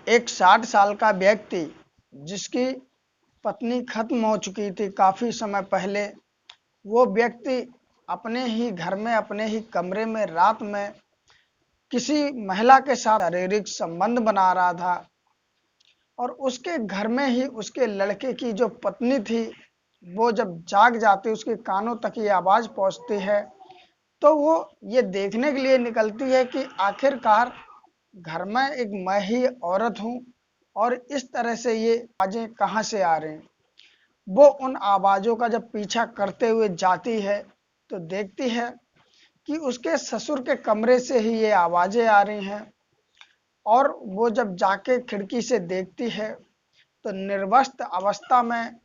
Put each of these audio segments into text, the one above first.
एक 60 साल का व्यक्ति जिसकी पत्नी खत्म हो चुकी थी काफी समय पहले, वो व्यक्ति अपने ही घर में अपने ही कमरे में रात में किसी महिला के साथ शारीरिक संबंध बना रहा था और उसके घर में ही उसके लड़के की जो पत्नी थी वो जब जाग जाती, उसके कानों तक ये आवाज पहुंचती है तो वो ये देखने के लिए निकलती है कि आखिरकार घर में एक मैं ही औरत हूँ और इस तरह से ये आवाजें कहाँ से आ रही हैं। वो उन आवाजों का जब पीछा करते हुए जाती है तो देखती है कि उसके ससुर के कमरे से ही ये आवाजें आ रही हैं और वो जब जाके खिड़की से देखती है तो निर्वस्त्र अवस्था में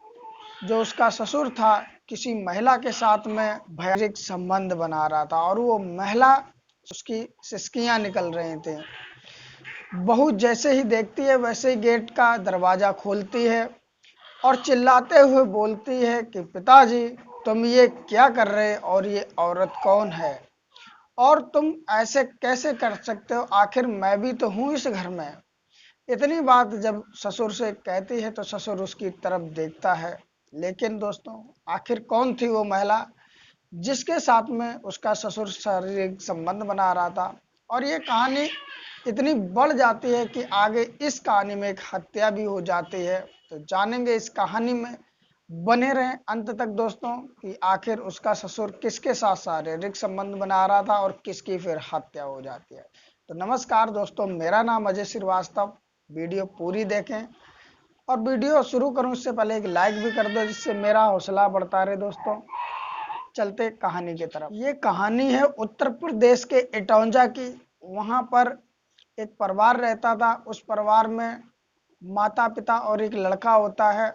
जो उसका ससुर था किसी महिला के साथ में शारीरिक संबंध बना रहा था और वो महिला उसकी सिसकियां निकल रही थी। बहू जैसे ही देखती है वैसे ही गेट का दरवाजा खोलती है और चिल्लाते हुए बोलती है कि पिताजी तुम ये क्या कर रहे और ये औरत कौन है और तुम ऐसे कैसे कर सकते हो, आखिर मैं भी तो हूँ इस घर में। इतनी बात जब ससुर से कहती है तो ससुर उसकी तरफ देखता है, लेकिन दोस्तों आखिर कौन थी वो महिला जिसके साथ में उसका ससुर शारीरिक संबंध बना रहा था। और ये कहानी इतनी बढ़ जाती है कि आगे इस कहानी में एक हत्या भी हो जाती है। तो जानेंगे इस कहानी में, बने रहें अंत तक दोस्तों कि आखिर उसका ससुर किसके साथ शारीरिक संबंध बना रहा था और किसकी फिर हत्या हो जाती है। तो नमस्कार दोस्तों, मेरा नाम अजय श्रीवास्तव। वीडियो पूरी देखें और वीडियो शुरू करूं उससे पहले एक लाइक भी कर दो जिससे मेरा हौसला बढ़ता रहे। दोस्तों चलते कहानी की तरफ। ये कहानी है उत्तर प्रदेश के इटौंजा की। वहां पर एक परिवार रहता था। उस परिवार में माता पिता और एक लड़का होता है।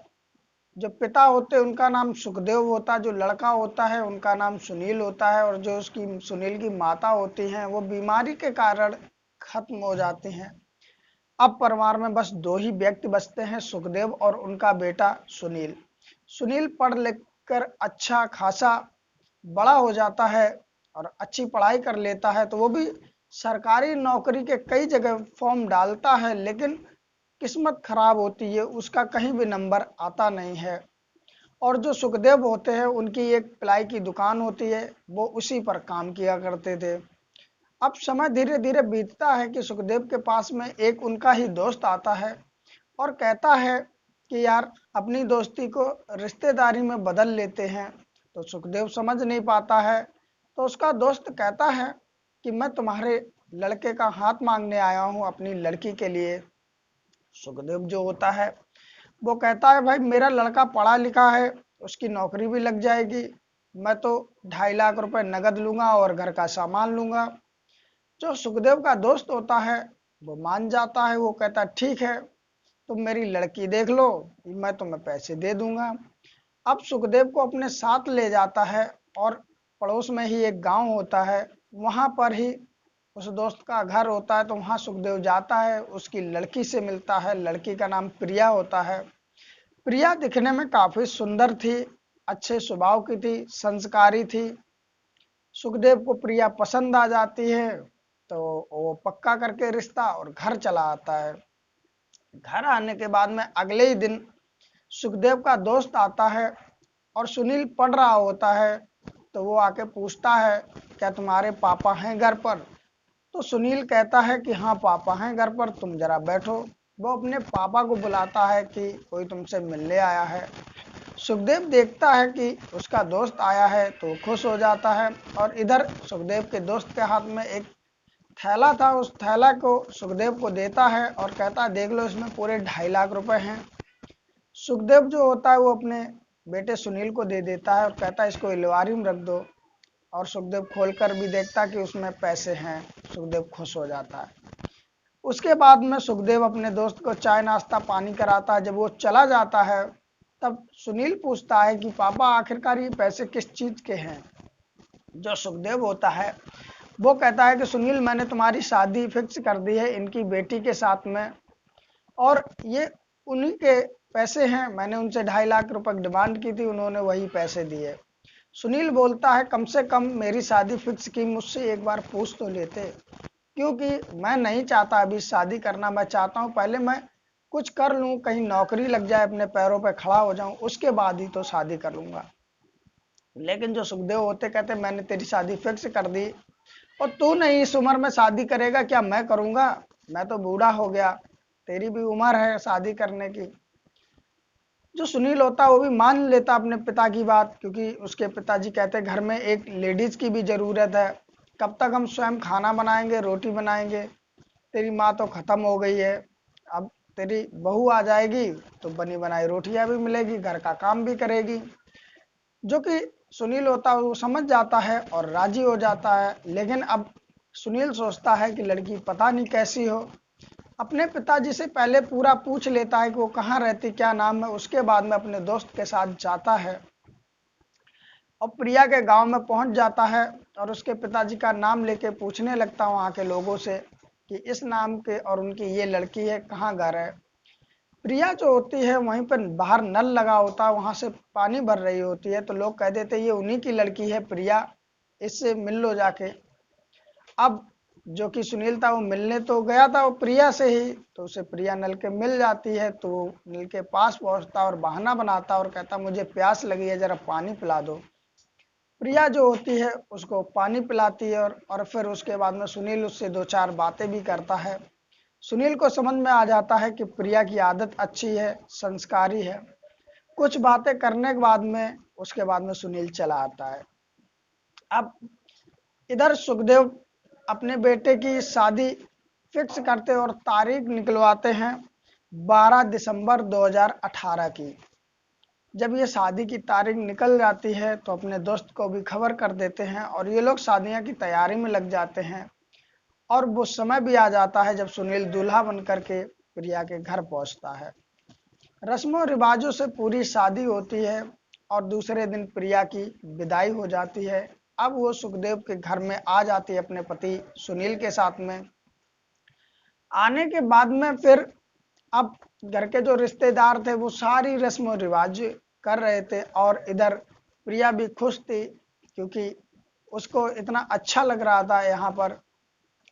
जो पिता होते उनका नाम सुखदेव होता, जो लड़का होता है उनका नाम सुनील होता है और जो उसकी सुनील की माता होती हैं वो बीमारी के कारण खत्म हो जाती हैं। अब परिवार में बस दो ही व्यक्ति बचते हैं, सुखदेव और उनका बेटा सुनील। सुनील पढ़ लिख कर अच्छा खासा बड़ा हो जाता है और अच्छी पढ़ाई कर लेता है, तो वो भी सरकारी नौकरी के कई जगह फॉर्म डालता है, लेकिन किस्मत खराब होती है, उसका कहीं भी नंबर आता नहीं है। और जो सुखदेव होते हैं उनकी एक प्लाई की दुकान होती है, वो उसी पर काम किया करते थे। अब समय धीरे धीरे बीतता है कि सुखदेव के पास में एक उनका ही दोस्त आता है और कहता है कि यार अपनी दोस्ती को रिश्तेदारी में बदल लेते हैं। तो सुखदेव समझ नहीं पाता है, तो उसका दोस्त कहता है कि मैं तुम्हारे लड़के का हाथ मांगने आया हूँ अपनी लड़की के लिए। सुखदेव जो होता है वो कहता है भाई मेरा लड़का पढ़ा लिखा है, उसकी नौकरी भी लग जाएगी, मैं तो 2.5 लाख रुपए नगद लूंगा और घर का सामान लूंगा। जो सुखदेव का दोस्त होता है वो मान जाता है, वो कहता है ठीक है तुम मेरी लड़की देख लो, मैं तुम्हें पैसे दे दूंगा। अब सुखदेव को अपने साथ ले जाता है और पड़ोस में ही एक गांव होता है, वहां पर ही उस दोस्त का घर होता है। तो वहां सुखदेव जाता है, उसकी लड़की से मिलता है। लड़की का नाम प्रिया होता है। प्रिया दिखने में काफी सुंदर थी, अच्छे स्वभाव की थी, संस्कारी थी। सुखदेव को प्रिया पसंद आ जाती है तो वो पक्का करके रिश्ता और घर चला आता है। घर आने के बाद में अगले ही दिन सुखदेव का दोस्त आता है और सुनील पढ़ रहा होता है, तो वो आके पूछता है क्या तुम्हारे पापा हैं घर पर। तो सुनील कहता है कि हाँ पापा हैं घर पर, तुम जरा बैठो। वो अपने पापा को बुलाता है कि कोई तुमसे मिलने आया है। सुखदेव देखता है कि उसका दोस्त आया है तो खुश हो जाता है और इधर सुखदेव के दोस्त के हाथ में एक थैला था, उस थैला को सुखदेव को देता है और कहता है देख लो इसमें पूरे 2.5 लाख रुपए हैं। सुखदेव जो होता है वो अपने बेटे सुनील को दे देता है और कहता है इसको अलमारी में रख दो। और सुखदेव खोलकर भी देखता कि उसमें पैसे हैं। सुखदेव खुश हो जाता है। उसके बाद में सुखदेव अपने दोस्त को चाय नाश्ता पानी कराता है। जब वो चला जाता है तब सुनील पूछता है कि पापा आखिरकार ये पैसे किस चीज के हैं। जो सुखदेव होता है वो कहता है कि सुनील मैंने तुम्हारी शादी फिक्स कर दी है इनकी बेटी के साथ में और ये उन्हीं के पैसे हैं, मैंने उनसे 2.5 लाख रुपए डिमांड की थी, उन्होंने वही पैसे दिए। सुनील बोलता है कम से कम मेरी शादी फिक्स की मुझसे एक बार पूछ तो लेते। क्योंकि मैं नहीं चाहता अभी शादी करना, मैं चाहता हूँ पहले मैं कुछ कर लूँ, कहीं नौकरी लग जाए, अपने पैरों पे खड़ा हो जाऊं, उसके बाद ही तो शादी कर लूंगा। लेकिन जो सुखदेव होते कहते मैंने तेरी शादी फिक्स कर दी और तू नहीं इस उम्र में शादी करेगा, क्या मैं करूंगा? मैं तो बूढ़ा हो गया, तेरी भी उम्र है शादी करने की। जो सुनील होता है वो भी मान लेता अपने पिता की बात, क्योंकि उसके पिताजी कहते घर में एक लेडीज की भी जरूरत है, कब तक हम स्वयं खाना बनाएंगे, रोटी बनाएंगे, तेरी माँ तो खत्म हो गई है, अब तेरी बहू आ जाएगी तो बनी बनाई रोटियां भी मिलेगी, घर का काम भी करेगी। जो कि सुनील होता है वो समझ जाता है और राजी हो जाता है। लेकिन अब सुनील सोचता है कि लड़की पता नहीं कैसी हो, अपने पिताजी से पहले पूरा पूछ लेता है कि वो कहाँ रहती, क्या नाम है, उसके बाद में अपने दोस्त के साथ जाता है और प्रिया के गांव में पहुंच जाता है और उसके पिताजी का नाम लेके पूछने लगता है वहाँ के लोगों से कि इस नाम के और उनकी ये लड़की है, कहाँ घर है। प्रिया जो होती है वहीं पर बाहर नल लगा होता है, वहां से पानी भर रही होती है, तो लोग कह देते ये उन्हीं की लड़की है प्रिया, इससे मिल लो जाके। अब जो कि सुनील था वो मिलने तो गया था वो प्रिया से ही, तो उसे प्रिया नल के मिल जाती है, तो वो नल के पास पहुंचता और बहाना बनाता और कहता मुझे प्यास लगी है, जरा पानी पिला दो। प्रिया जो होती है उसको पानी पिलाती है और फिर उसके बाद में सुनील उससे दो चार बातें भी करता है। सुनील को समझ में आ जाता है कि प्रिया की आदत अच्छी है, संस्कारी है। कुछ बातें करने के बाद में उसके बाद में सुनील चला आता है। अब इधर सुखदेव अपने बेटे की शादी फिक्स करते और तारीख निकलवाते हैं 12 दिसंबर 2018 की। जब ये शादी की तारीख निकल जाती है तो अपने दोस्त को भी खबर कर देते हैं और ये लोग शादियां की तैयारी में लग जाते हैं। और वो समय भी आ जाता है जब सुनील दूल्हा बन करके प्रिया के घर पहुंचता है। रस्मों रिवाजों से पूरी शादी होती है और दूसरे दिन प्रिया की विदाई हो जाती है। अब वो सुखदेव के घर में आ जाती है अपने पति सुनील के साथ में। आने के बाद में फिर अब घर के जो रिश्तेदार थे वो सारी रस्म और रिवाज कर रहे थे और इधर प्रिया भी खुश थी, क्योंकि उसको इतना अच्छा लग रहा था यहाँ पर।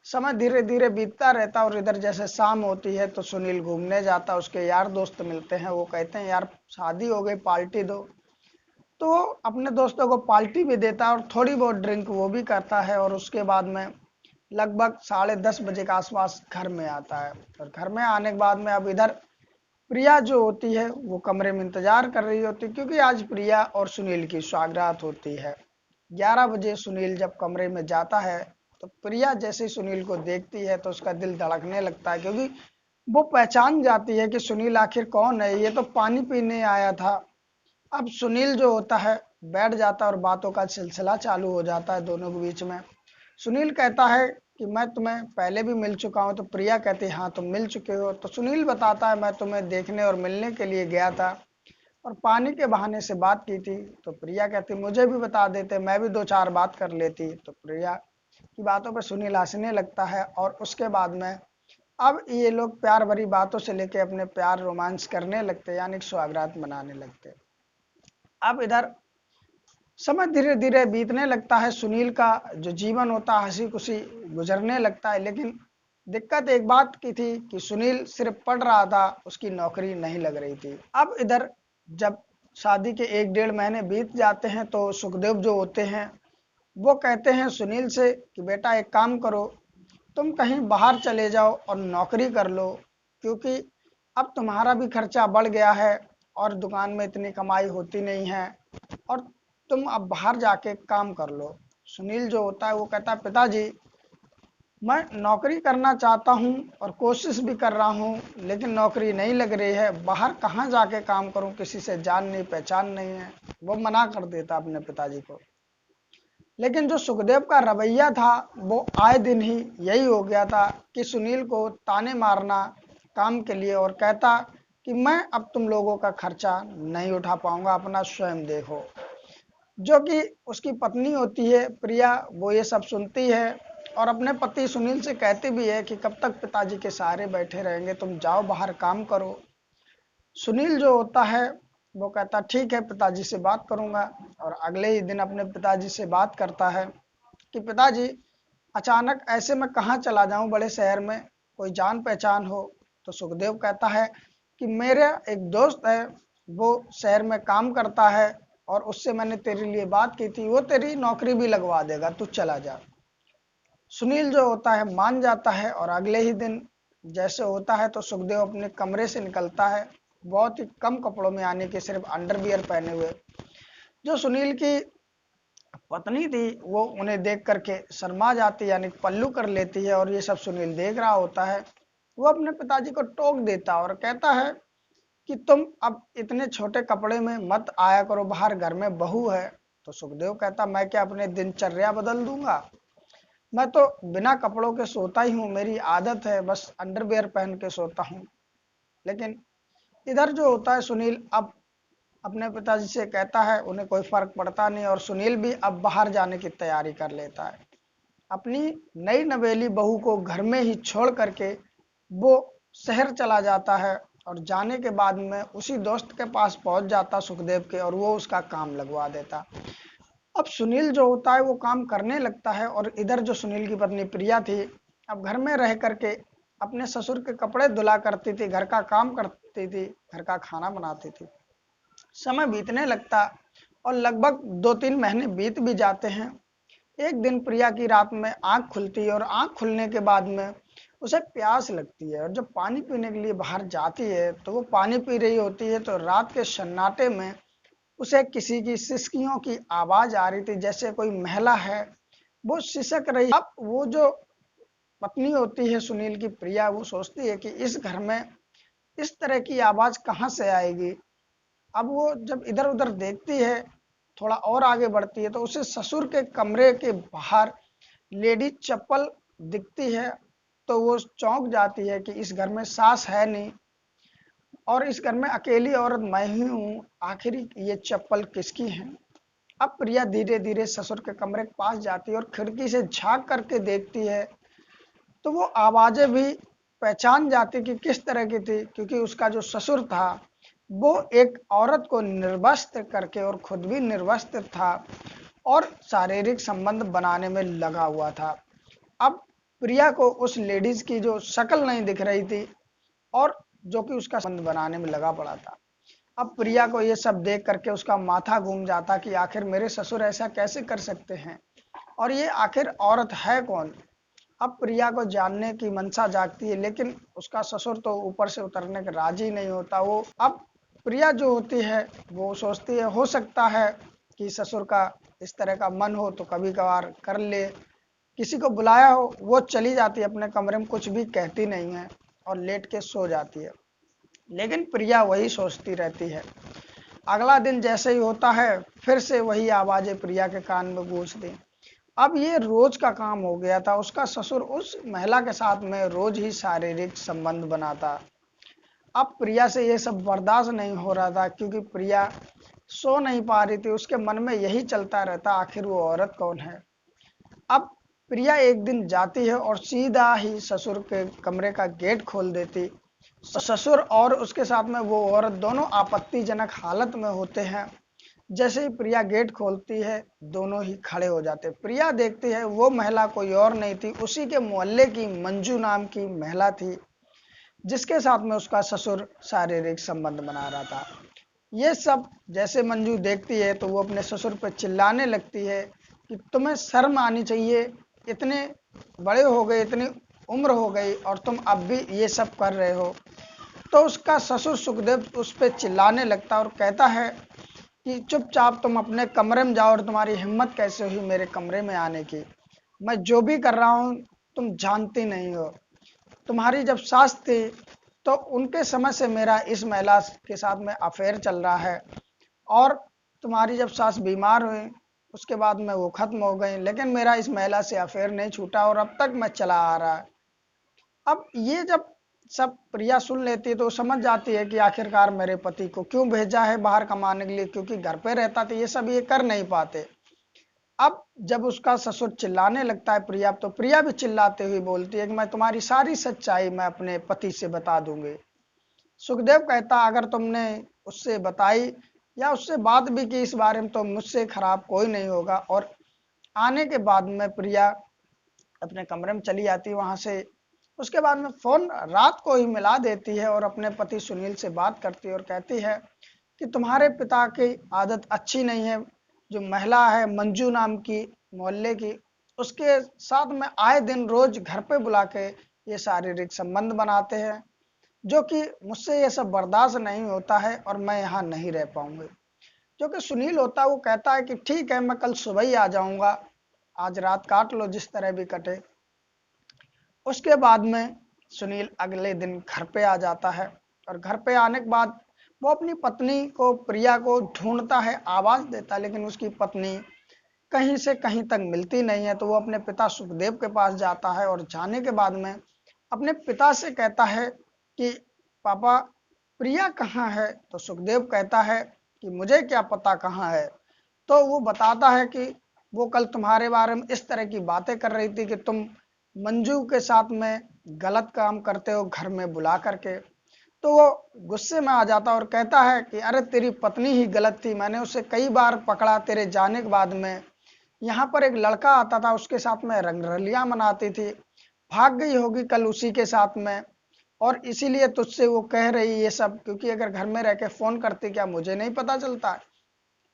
समय धीरे धीरे बीतता रहता और इधर जैसे शाम होती है तो सुनील घूमने जाता, उसके यार दोस्त मिलते हैं, वो कहते हैं यार शादी हो गई पार्टी दो, तो वो अपने दोस्तों को पार्टी भी देता है और थोड़ी बहुत ड्रिंक वो भी करता है और उसके बाद में लगभग 10:30 बजे के आसपास घर में आता है। और घर में आने के बाद में अब इधर प्रिया जो होती है वो कमरे में इंतजार कर रही होती है, क्योंकि आज प्रिया और सुनील की सौगात होती है। 11 बजे सुनील जब कमरे में जाता है तो प्रिया जैसे सुनील को देखती है तो उसका दिल धड़कने लगता है, क्योंकि वो पहचान जाती है कि सुनील आखिर कौन है, ये तो पानी पीने आया था। अब सुनील जो होता है बैठ जाता है और बातों का सिलसिला चालू हो जाता है दोनों के बीच में। सुनील कहता है कि मैं तुम्हें पहले भी मिल चुका हूं, तो प्रिया कहती है हाँ तुम मिल चुके हो। तो सुनील बताता है मैं तुम्हें देखने और मिलने के लिए गया था और पानी के बहाने से बात की थी। तो प्रिया कहती मुझे भी बता देते, मैं भी दो चार बात कर लेती। तो प्रिया की बातों पर सुनील हंसने लगता है और उसके बाद में अब ये लोग प्यार भरी बातों से लेके अपने प्यार रोमांस करने लगते, यानी सुहागरात मनाने लगते। अब इधर समय धीरे धीरे बीतने लगता है, सुनील का जो जीवन होता है हंसी खुशी गुजरने लगता है। लेकिन दिक्कत एक बात की थी कि सुनील सिर्फ पढ़ रहा था, उसकी नौकरी नहीं लग रही थी। अब इधर जब शादी के 1-1.5 महीने बीत जाते हैं तो सुखदेव जो होते हैं वो कहते हैं सुनील से कि बेटा एक काम करो, तुम कहीं बाहर चले जाओ और नौकरी कर लो, क्योंकि अब तुम्हारा भी खर्चा बढ़ गया है और दुकान में इतनी कमाई होती नहीं है, और तुम अब बाहर जाके काम कर लो। सुनील जो होता है वो कहता है पिताजी मैं नौकरी करना चाहता हूँ और कोशिश भी कर रहा हूँ, लेकिन नौकरी नहीं लग रही है, बाहर कहाँ जाके काम करूँ, किसी से जान नहीं पहचान नहीं है। वो मना कर देता अपने पिताजी को। लेकिन जो सुखदेव का रवैया था वो आए दिन ही यही हो गया था कि सुनील को ताने मारना काम के लिए और कहता कि मैं अब तुम लोगों का खर्चा नहीं उठा पाऊंगा, अपना स्वयं देखो। जो कि उसकी पत्नी होती है प्रिया, वो ये सब सुनती है और अपने पति सुनील से कहती भी है कि कब तक पिताजी के सहारे बैठे रहेंगे, तुम जाओ बाहर काम करो। सुनील जो होता है वो कहता ठीक है पिताजी से बात करूंगा, और अगले ही दिन अपने पिताजी से बात करता है कि पिताजी अचानक ऐसे में कहाँ चला जाऊं, बड़े शहर में कोई जान पहचान हो। तो सुखदेव कहता है कि मेरा एक दोस्त है, वो शहर में काम करता है और उससे मैंने तेरे लिए बात की थी, वो तेरी नौकरी भी लगवा देगा, तू चला जा। सुनील जो होता है मान जाता है और अगले ही दिन जैसे होता है तो सुखदेव अपने कमरे से निकलता है, बहुत ही कम कपड़ों में, यानी कि सिर्फ अंडरवियर पहने हुए। जो सुनील की पत्नी थी वो उन्हें देख करके शर्मा जाती, यानी पल्लू कर लेती है, और ये सब सुनील देख रहा होता है। वो अपने पिताजी को टोक देता और कहता है कि तुम अब इतने छोटे कपड़े में मत आया करो बाहर, घर में बहू है। तो सुखदेव कहता, मैं क्या अपने दिनचर्या बदल दूंगा, मैं तो बिना कपड़ों के सोता ही हूँ, मेरी आदत है, बस अंडरवियर पहन के सोता हूँ। लेकिन इधर जो होता है सुनील अब अपने पिताजी से कहता है, उन्हें कोई फर्क पड़ता नहीं, और सुनील भी अब बाहर जाने की तैयारी कर लेता है। अपनी नई नवेली बहू को घर में ही छोड़ करके वो शहर चला जाता है, और जाने के बाद में उसी दोस्त के पास पहुंच जाता सुखदेव के, और वो उसका काम लगवा देता। अब सुनील जो होता है वो काम करने लगता है, और इधर जो सुनील की पत्नी प्रिया थी अब घर में रह करके अपने ससुर के कपड़े धुला करती थी, घर का काम करती थी, घर का खाना बनाती थी। समय बीतने लगता और लगभग 2-3 महीने बीत भी जाते हैं। एक दिन प्रिया की रात में आंख खुलती है, और आंख खुलने के बाद में उसे प्यास लगती है, और जब पानी पीने के लिए बाहर जाती है तो वो पानी पी रही होती है, तो रात के सन्नाटे में उसे किसी की सिसकियों की आवाज आ रही थी, जैसे कोई महिला है वो सिसक रही। अब वो जो पत्नी होती है सुनील की प्रिया, वो सोचती है कि इस घर में इस तरह की आवाज कहाँ से आएगी। अब वो जब इधर उधर देखती है, थोड़ा और आगे बढ़ती है, तो उसे ससुर के कमरे के बाहर लेडीज चप्पल दिखती है। तो वो चौंक जाती है कि इस घर में सास है नहीं, और इस घर में अकेली औरत मैं ही हूँ, आखिर ये चप्पल किसकी है। अब प्रिया धीरे धीरे ससुर के कमरे के पास जाती है और खिड़की से झांक करके देखती है, तो वो आवाजें भी पहचान जाती कि किस तरह की थी, क्योंकि उसका जो ससुर था वो एक औरत को निर्वस्त्र करके और खुद भी निर्वस्त्र था और शारीरिक संबंध बनाने में लगा हुआ था। अब प्रिया को उस लेडीज की जो शक्ल नहीं दिख रही थी, और जो कि उसका संबंध बनाने में लगा पड़ा था। अब प्रिया को ये सब देख करके उसका माथा घूम जाता कि आखिर मेरे ससुर ऐसा कैसे कर सकते हैं, और ये आखिर औरत है कौन। अब प्रिया को जानने की मनसा जागती है, लेकिन उसका ससुर तो ऊपर से उतरने के राजी नहीं होता। वो अब प्रिया जो होती है वो सोचती है हो सकता है कि ससुर का इस तरह का मन हो तो कभी कभार कर ले, किसी को बुलाया हो। वो चली जाती है अपने कमरे में, कुछ भी कहती नहीं है और लेट के सो जाती है। लेकिन प्रिया वही सोचती रहती है। अगला दिन जैसे ही होता है फिर से वही आवाजें प्रिया के कान में गूंजती। अब ये रोज का काम हो गया था, उसका ससुर उस महिला के साथ में रोज ही शारीरिक संबंध बनाता। अब प्रिया से ये सब बर्दाश्त नहीं हो रहा था, क्योंकि प्रिया सो नहीं पा रही थी, उसके मन में यही चलता रहता आखिर वो औरत कौन है। अब प्रिया एक दिन जाती है और सीधा ही ससुर के कमरे का गेट खोल देती। ससुर और उसके साथ में वो औरत दोनों आपत्तिजनक हालत में होते हैं। जैसे ही प्रिया गेट खोलती है दोनों ही खड़े हो जाते। प्रिया देखती है वो महिला कोई और नहीं थी, उसी के मोहल्ले की मंजू नाम की महिला थी, जिसके साथ में उसका ससुर शारीरिक संबंध बना रहा था। ये सब जैसे मंजू देखती है तो वो अपने ससुर पर चिल्लाने लगती है कि तुम्हें शर्म आनी चाहिए, इतने बड़े हो गए, इतनी उम्र हो गई और तुम अब भी ये सब कर रहे हो। तो उसका ससुर सुखदेव उस पर चिल्लाने लगता और कहता है कि चुपचाप तुम अपने कमरे में जाओ, और तुम्हारी हिम्मत कैसे हुई मेरे कमरे में आने की, मैं जो भी कर रहा हूँ तुम जानती नहीं हो। तुम्हारी जब सास थी तो उनके समय से मेरा इस महिला के साथ में अफेयर चल रहा है, और तुम्हारी जब सास बीमार हुई उसके बाद में वो खत्म हो गई, लेकिन मेरा इस महिला से अफेयर नहीं छूटा और अब तक मैं चला आ रहा है। अब ये जब सब प्रिया सुन लेती है तो समझ जाती है कि आखिरकार मेरे पति को क्यों भेजा है बाहर कमाने के लिए, क्योंकि घर पे रहता तो ये सब ये कर नहीं पाते। अब जब उसका ससुर चिल्लाने लगता है प्रिया, तो प्रिया भी चिल्लाते हुए बोलती है कि मैं तुम्हारी सारी सच्चाई मैं अपने पति से बता दूंगी। सुखदेव कहता अगर तुमने उससे बताई या उससे बात भी की इस बारे में तो मुझसे खराब कोई नहीं होगा। और आने के बाद में प्रिया अपने कमरे में चली जाती है वहां से। उसके बाद में फोन रात को ही मिला देती है और अपने पति सुनील से बात करती है और कहती है कि तुम्हारे पिता की आदत अच्छी नहीं है। जो महिला है मंजू नाम की मोहल्ले की, उसके साथ में आए दिन रोज घर पे बुला के ये शारीरिक संबंध बनाते हैं, जो कि मुझसे ये सब बर्दाश्त नहीं होता है और मैं यहाँ नहीं रह पाऊंगी। जो कि सुनील होता है वो कहता है कि ठीक है, मैं कल सुबह ही आ जाऊंगा, आज रात काट लो जिस तरह भी कटे। उसके बाद में सुनील अगले दिन घर पे आ जाता है और घर पे आने के बाद वो अपनी पत्नी को प्रिया को ढूंढता है, आवाज देता है, लेकिन उसकी पत्नी कहीं से कहीं तक मिलती नहीं है। तो वो अपने पिता सुखदेव के पास जाता है और जाने के बाद में अपने पिता से कहता है कि पापा प्रिया कहाँ है। तो सुखदेव कहता है कि मुझे क्या पता कहाँ है। तो वो बताता है कि वो कल तुम्हारे बारे में इस तरह की बातें कर रही थी कि तुम मंजू के साथ में गलत काम करते हो घर में बुला करके। तो वो गुस्से में आ जाता और कहता है कि अरे तेरी पत्नी ही गलत थी, मैंने उसे कई बार पकड़ा, तेरे जाने के बाद में यहाँ पर एक लड़का आता था, उसके साथ में रंगरलियां मनाती थी, भाग गई होगी कल उसी के साथ में, और इसीलिए तुझसे वो कह रही ये सब, क्योंकि अगर घर में रह के फोन करती क्या मुझे नहीं पता चलता है।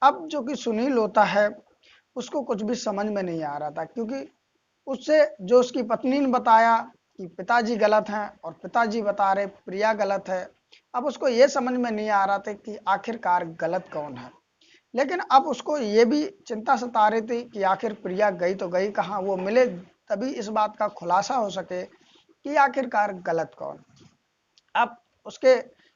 अब जो कि सुनील होता है उसको कुछ भी समझ में नहीं आ रहा था, क्योंकि उससे जो उसकी पत्नी ने बताया कि पिताजी गलत हैं और पिताजी बता रहे प्रिया गलत है, अब उसको ये समझ में नहीं आ रहा था कि आखिरकार गलत कौन है। लेकिन अब उसको ये भी चिंता सता रही थी कि आखिर प्रिया गई तो गई कहाँ, वो मिले तभी इस बात का खुलासा हो सके कि आखिरकार गलत कौन। अब उसके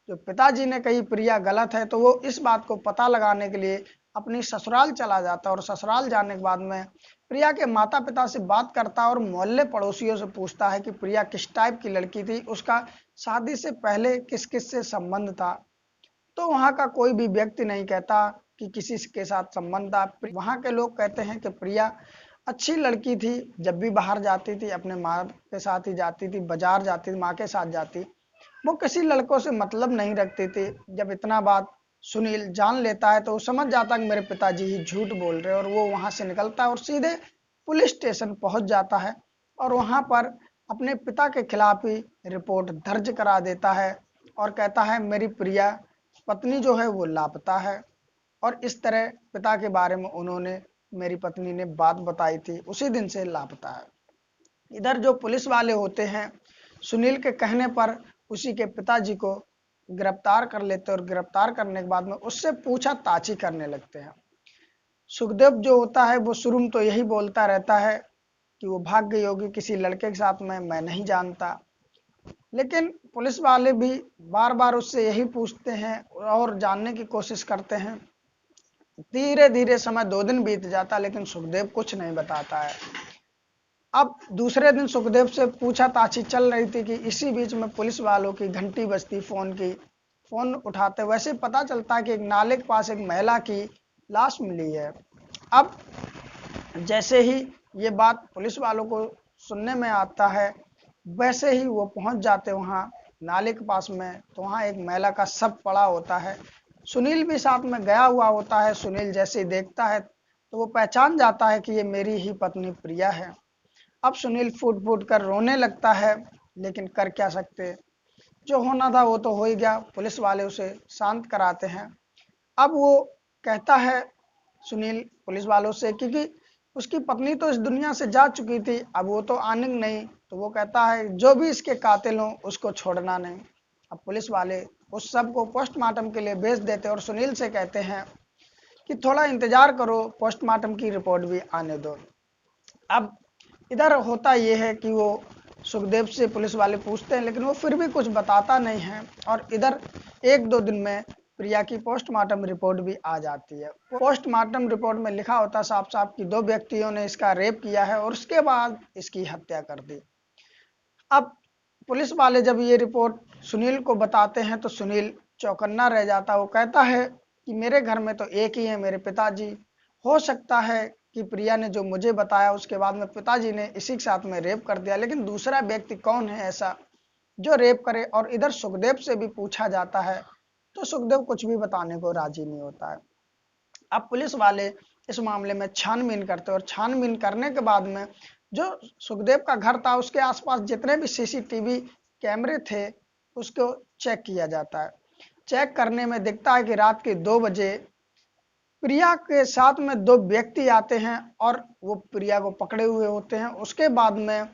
जो पिताजी ने कही प्रिया गलत है, तो वो इस बात को पता लगाने के लिए अपनी ससुराल चला जाता है और ससुराल जाने के बाद में प्रिया के माता पिता से बात करता है और मोहल्ले पड़ोसियों से पूछता है कि प्रिया किस टाइप की लड़की थी, उसका शादी से पहले किस किस से संबंध था। तो वहाँ का कोई भी व्यक्ति नहीं कहता कि किसी के साथ संबंध था। वहाँ के लोग कहते हैं कि प्रिया अच्छी लड़की थी, जब भी बाहर जाती थी अपने माँ के साथ ही जाती थी, बाजार जाती थी माँ के साथ जाती, वो किसी लड़कों से मतलब नहीं रखती थी। जब इतना बात सुनील जान लेता है तो वो समझ जाता है कि मेरे पिताजी ही झूठ बोल रहे हैं, और वो वहां से निकलता है और सीधे पुलिस स्टेशन पहुंच जाता है और वहां पर अपने पिता के खिलाफ ही रिपोर्ट दर्ज करा देता है और कहता है मेरी प्रिया पत्नी जो है वो लापता है, और इस तरह पिता के बारे में उन्होंने मेरी पत्नी ने बात बताई थी, उसी दिन से लापता है। इधर जो पुलिस वाले होते हैं सुनील के कहने पर उसी के पिताजी को गिरफ्तार कर लेते हैं और गिरफ्तार करने के बाद में उससे पूछताछ करने लगते हैं। सुखदेव जो होता है वो शुरू में तो यही बोलता रहता है कि वो भाग गई होगी किसी लड़के के साथ में, मैं नहीं जानता। लेकिन पुलिस वाले भी बार बार उससे यही पूछते हैं और जानने की कोशिश करते हैं। धीरे धीरे समय 2 दिन बीत जाता लेकिन सुखदेव कुछ नहीं बताता है। अब दूसरे दिन सुखदेव से पूछताछ चल रही थी कि इसी बीच में पुलिस वालों की घंटी बजती फोन की। फोन उठाते वैसे पता चलता है कि एक नाले के पास एक महिला की लाश मिली है। अब जैसे ही ये बात पुलिस वालों को सुनने में आता है, वैसे ही वो पहुंच जाते वहां नाले के पास में, तो वहां एक महिला का शव पड़ा होता है। सुनील भी साथ में गया हुआ होता है। सुनील जैसे ही देखता है तो वो पहचान जाता है कि ये मेरी ही पत्नी प्रिया है। अब सुनील फूट फूट कर रोने लगता है, लेकिन कर क्या सकते, जो होना था वो तो हो ही गया। पुलिस वाले उसे शांत कराते हैं। अब वो कहता है सुनील पुलिस वालों से, क्योंकि उसकी पत्नी तो इस दुनिया से जा चुकी थी, अब वो तो आने नहीं, तो वो कहता है जो भी इसके कातिल हो उसको छोड़ना नहीं। अब पुलिस वाले उस सब को पोस्टमार्टम के लिए भेज देते और सुनील से कहते हैं कि थोड़ा इंतजार करो, पोस्टमार्टम की रिपोर्ट भी आने दो। अब इधर होता ये है कि वो सुखदेव से पुलिस वाले पूछते हैं लेकिन वो फिर भी कुछ बताता नहीं है, और इधर 1-2 दिन में प्रिया की पोस्टमार्टम रिपोर्ट भी आ जाती है। पोस्टमार्टम रिपोर्ट में लिखा होता साफ साफ कि 2 व्यक्तियों ने इसका रेप किया है और उसके बाद इसकी हत्या कर दी। अब पुलिस वाले जब ये रिपोर्ट सुनील को बताते हैं तो सुनील चौकन्ना रह जाता। वो कहता है कि मेरे घर में तो एक ही है, मेरे पिताजी, हो सकता है कि प्रिया ने जो मुझे बताया उसके बाद में पिताजी ने इसी के साथ में रेप कर दिया, लेकिन दूसरा व्यक्ति कौन है ऐसा जो रेप करे। और इधर सुखदेव से भी पूछा जाता है तो सुखदेव कुछ भी बताने को राजी नहीं होता है। अब पुलिस वाले इस मामले में छानबीन करते हैं और छानबीन करने के बाद में जो सुखदेव का घर था उसके आसपास जितने भी सीसीटीवी कैमरे थे उसको चेक किया जाता है। चेक करने में दिखता है कि रात के 2 बजे प्रिया के साथ में 2 व्यक्ति आते हैं और वो प्रिया को पकड़े हुए होते हैं। उसके बाद में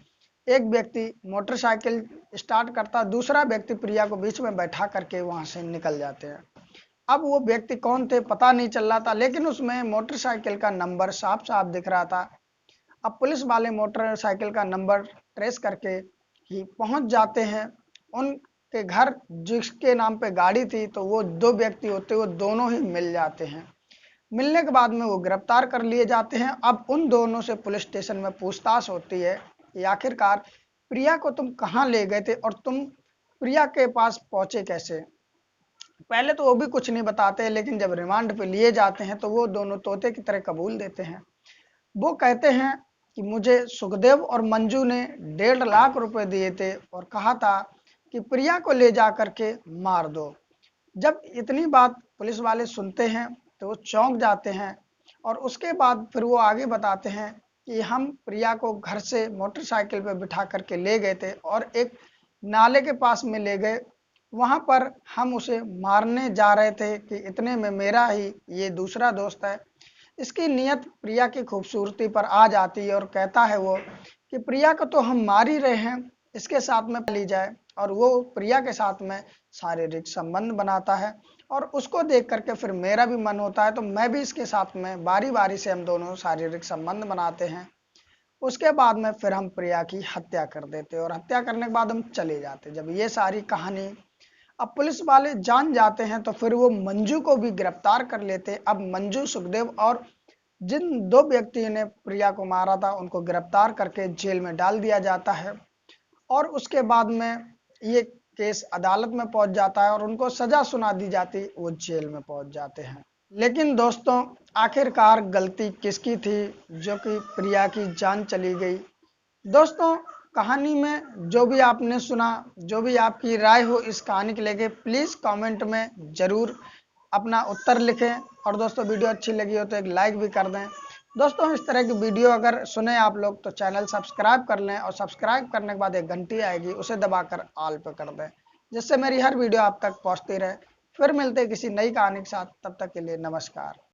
एक व्यक्ति मोटरसाइकिल स्टार्ट करता, दूसरा व्यक्ति प्रिया को बीच में बैठा करके वहां से निकल जाते हैं। अब वो व्यक्ति कौन थे पता नहीं चल रहा था, लेकिन उसमें मोटरसाइकिल का नंबर साफ साफ दिख रहा था। अब पुलिस वाले मोटरसाइकिल का नंबर ट्रेस करके ही पहुंच जाते हैं उनके घर। जिसके नाम पे गाड़ी थी तो वो 2 व्यक्ति होते, वो दोनों ही मिल जाते हैं। मिलने के बाद में वो गिरफ्तार कर लिए जाते हैं। अब उन दोनों से पुलिस स्टेशन में पूछताछ होती है कि आखिरकार प्रिया को तुम कहाँ ले गए थे और तुम प्रिया के पास पहुंचे कैसे। पहले तो वो भी कुछ नहीं बताते, लेकिन जब रिमांड पे लिए जाते हैं तो वो दोनों तोते की तरह कबूल देते हैं। वो कहते हैं कि मुझे सुखदेव और मंजू ने 1.5 लाख रुपए दिए थे और कहा था कि प्रिया को ले जा करके मार दो। जब इतनी बात पुलिस वाले सुनते हैं तो वो चौंक जाते हैं और उसके बाद फिर वो आगे बताते हैं कि हम प्रिया को घर से मोटरसाइकिल पे बिठा करके ले गए थे और एक नाले के पास में ले गए। वहां पर हम उसे मारने जा रहे थे कि इतने में मेरा ही ये दूसरा दोस्त है, इसकी नियत प्रिया की खूबसूरती पर आ जाती है और कहता है वो कि प्रिया को तो हम मार ही रहे हैं, इसके साथ में ली जाए। और वो प्रिया के साथ में शारीरिक संबंध बनाता है और उसको देख करके फिर मेरा भी मन होता है, तो मैं भी इसके साथ में बारी बारी से हम दोनों शारीरिक संबंध बनाते हैं। उसके बाद में फिर हम प्रिया की हत्या कर देते और हत्या करने के बाद हम चले जाते। जब ये सारी कहानी अब पुलिस वाले जान जाते हैं तो फिर वो मंजू को भी गिरफ्तार कर लेते। अब मंजू, सुखदेव और जिन 2 व्यक्तियों ने प्रिया को मारा था उनको गिरफ्तार करके जेल में डाल दिया जाता है और उसके बाद में ये केस अदालत में पहुंच जाता है और उनको सजा सुना दी जाती, वो जेल में पहुंच जाते हैं। लेकिन दोस्तों आखिरकार गलती किसकी थी जो कि प्रिया की जान चली गई। दोस्तों कहानी में जो भी आपने सुना, जो भी आपकी राय हो इस कहानी के लेके, प्लीज कमेंट में जरूर अपना उत्तर लिखें। और दोस्तों वीडियो अच्छी लगी हो तो एक लाइक भी कर दें। दोस्तों इस तरह की वीडियो अगर सुने आप लोग तो चैनल सब्सक्राइब कर लें और सब्सक्राइब करने के बाद एक घंटी आएगी उसे दबाकर ऑल पे कर दें, जिससे मेरी हर वीडियो आप तक पहुंचती रहे। फिर मिलते किसी नई कहानी के साथ, तब तक के लिए नमस्कार।